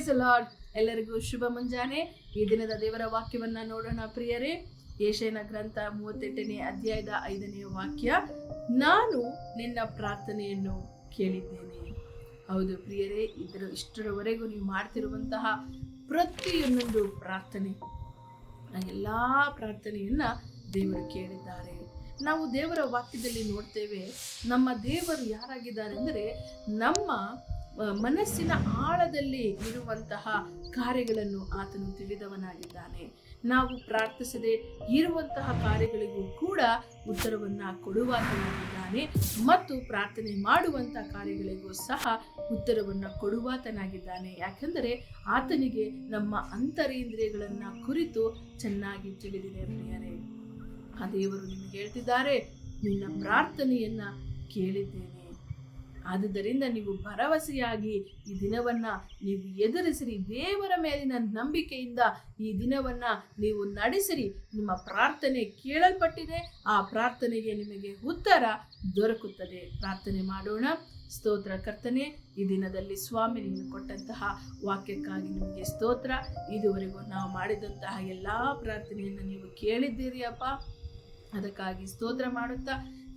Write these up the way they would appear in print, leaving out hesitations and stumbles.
Price the lord. ಎಲ್ಲರಿಗೂ ಶುಭ ಮುಂಜಾನೆ. ಈ ದಿನದ ದೇವರ ವಾಕ್ಯವನ್ನ ನೋಡೋಣ ಪ್ರಿಯರೇ. ಯೆಶಾಯನ ಗ್ರಂಥ 38ನೇ ಅಧ್ಯಾಯದ 5ನೇ ವಾಕ್ಯ, ನಾನು ನಿನ್ನ ಪ್ರಾರ್ಥನೆಯನ್ನು ಕೇಳಿದ್ದೇನೆ. ಹೌದು ಪ್ರಿಯರೇ, ಇಷ್ಟರವರೆಗೂ ನೀವು ಮಾಡ್ತಿರುವಂತಹ ಪ್ರತಿಯೊಂದೊಂದು ಪ್ರಾರ್ಥನೆ, ಎಲ್ಲಾ ಪ್ರಾರ್ಥನೆಯನ್ನ ದೇವರು ಕೇಳಿದ್ದಾರೆ. ನಾವು ದೇವರ ವಾಕ್ಯದಲ್ಲಿ ನೋಡ್ತೇವೆ, ನಮ್ಮ ದೇವರು ಯಾರಾಗಿದ್ದಾರೆ ಅಂದರೆ ನಮ್ಮ ಮನಸ್ಸಿನ ಆಳದಲ್ಲಿ ಇರುವಂತಹ ಕಾರ್ಯಗಳನ್ನು ಆತನು ತಿಳಿದವನಾಗಿದ್ದಾನೆ. ನಾವು ಪ್ರಾರ್ಥಿಸದೆ ಇರುವಂತಹ ಕಾರ್ಯಗಳಿಗೂ ಕೂಡ ಉತ್ತರವನ್ನ ಕೊಡುವಾತನಾಗಿದ್ದಾನೆ ಮತ್ತು ಪ್ರಾರ್ಥನೆ ಮಾಡುವಂತಹ ಕಾರ್ಯಗಳಿಗೂ ಸಹ ಉತ್ತರವನ್ನ ಕೊಡುವಾತನಾಗಿದ್ದಾನೆ. ಯಾಕೆಂದರೆ ಆತನಿಗೆ ನಮ್ಮ ಅಂತರೇಂದ್ರಿಯಗಳನ್ನ ಕುರಿತು ಚೆನ್ನಾಗಿ ತಿಳಿದಿದೆ ಪ್ರಿಯರೇ. ಆ ದೇವರು ನಿಮಗೆ ಹೇಳ್ತಿದ್ದಾರೆ, ನಿನ್ನ ಪ್ರಾರ್ಥನೆಯನ್ನ ಕೇಳಿದ್ದೇನೆ. ಆದುದರಿಂದ ನೀವು ಭರವಸೆಯಾಗಿ ಈ ದಿನವನ್ನ ನೀವು ಎದುರಿಸಿರಿ. ದೇವರ ಮೇಲಿನ ನಂಬಿಕೆಯಿಂದ ಈ ದಿನವನ್ನ ನೀವು ನಡೆಸಿರಿ. ನಿಮ್ಮ ಪ್ರಾರ್ಥನೆ ಕೇಳಲ್ಪಟ್ಟಿದೆ. ಆ ಪ್ರಾರ್ಥನೆಗೆ ನಿಮಗೆ ಉತ್ತರ ದೊರಕುತ್ತದೆ. ಪ್ರಾರ್ಥನೆ ಮಾಡೋಣ. ಸ್ತೋತ್ರ ಕರ್ತನೆ, ಈ ದಿನದಲ್ಲಿ ಸ್ವಾಮಿ ನೀನು ಕೊಟ್ಟಂತಹ ವಾಕ್ಯಕ್ಕಾಗಿ ನಿಮಗೆ ಸ್ತೋತ್ರ. ಇದುವರೆಗೂ ನಾವು ಮಾಡಿದಂತಹ ಎಲ್ಲಾ ಪ್ರಾರ್ಥನೆಯನ್ನು ನೀವು ಕೇಳಿದ್ದೀರಿ ಅಪ್ಪ. ಅದಕ್ಕಾಗಿ ಸ್ತೋತ್ರ ಮಾಡುತ್ತಾ,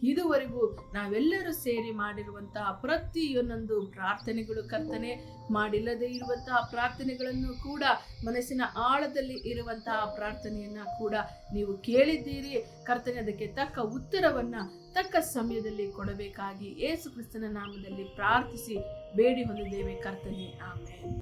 ಇದುವರೆಗೂ ನಾವೆಲ್ಲರೂ ಸೇರಿ ಮಾಡಿರುವಂತಹ ಪ್ರತಿಯೊಂದೊಂದು ಪ್ರಾರ್ಥನೆಗಳು ಕರ್ತನೆ, ಮಾಡಿಲ್ಲದೆ ಇರುವಂತಹ ಪ್ರಾರ್ಥನೆಗಳನ್ನು ಕೂಡ, ಮನಸ್ಸಿನ ಆಳದಲ್ಲಿ ಇರುವಂತಹ ಪ್ರಾರ್ಥನೆಯನ್ನ ಕೂಡ ನೀವು ಕೇಳಿದ್ದೀರಿ ಕರ್ತನೆ. ಅದಕ್ಕೆ ತಕ್ಕ ಉತ್ತರವನ್ನ ತಕ್ಕ ಸಮಯದಲ್ಲಿ ಕೊಡಬೇಕಾಗಿ ಯೇಸು ಕ್ರಿಸ್ತನ ನಾಮದಲ್ಲಿ ಪ್ರಾರ್ಥಿಸಿ ಬೇಡಿ ಹೊಂದಿದ್ದೇವೆ ಕರ್ತನೆ. ಆಮೆನ್.